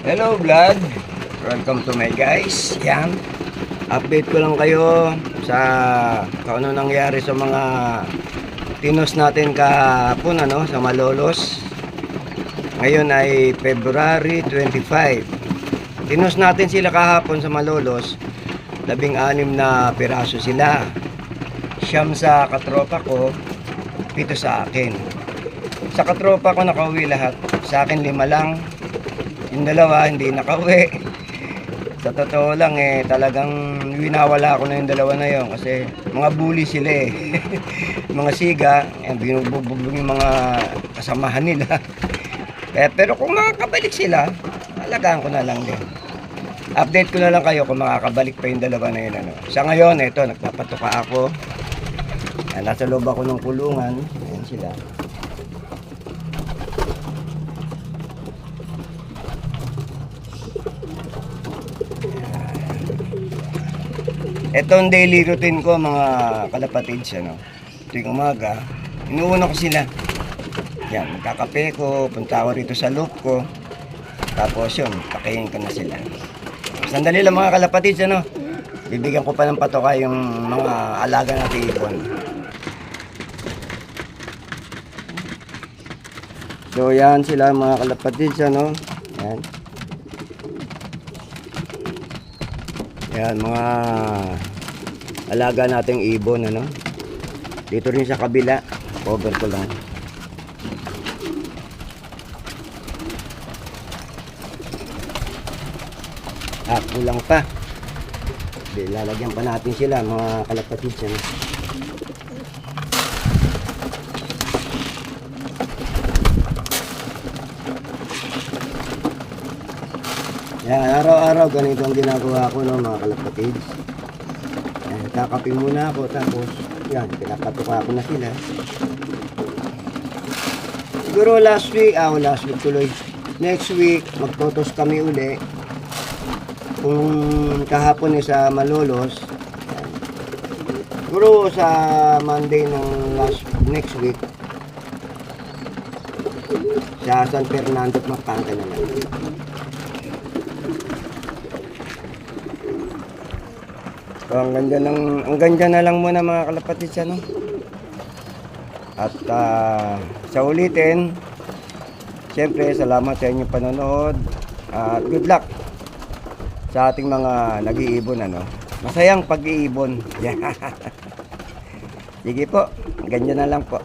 Hello vlog, welcome to my guys. Yan, update ko lang kayo sa kung ano nangyari sa mga tinos natin kahapon sa Malolos. Ngayon ay February 25. Tinos natin sila kahapon sa Malolos, 16 na piraso sila. Siyam sa katropa ko, 7 sa akin. Sa katropa ko nakauwi lahat, sa akin 5 lang. Yung dalawa hindi nakauwi. Sa totoo lang talagang winawala ko na yung dalawa na yon kasi mga bully sila mga siga, binubugbog yung mga kasamahan nila. Pero kung makakabalik sila, alagaan ko na lang din. Update ko na lang kayo kung makakabalik pa yung dalawa na yun. Sa ngayon, ito, nagpapatuka ako. Nasa loob ako ng kulungan. Ayan sila. Ito ang daily routine ko mga kalapatids. Tuwing umaga, inuuna ko sila. Yan, magkakape ko, punta ako rito sa loop ko. Tapos yun, pakainin ko na sila. Sandali lang mga kalapatids, bibigyan ko pa ng patoka yung mga alaga natin ibon. So yan sila mga kalapatids, Yan. Yan, mga alaga nating ibon, Dito rin sa kabila, cover ko lang. Kulang pa. Lalagyan pa natin sila, mga kalapatids, Yan, araw-araw ganito ang ginagawa ko, mga kalapatids. Yan, kakape muna ako, tapos yan, pinapatuka ko na sila. Siguro last week tuloy. Next week, magtotos kami uli. Kung kahapon sa Malolos, yan. Siguro sa Monday ng next week, sa San Fernando at Mapanta na lang. So, ang ganda na lang muna mga kalapatids, At sa ulitin, siyempre salamat sa inyong panonood at good luck sa ating mga nag-iibon, Masayang pag-iibon. Sige po, ganyan na lang po.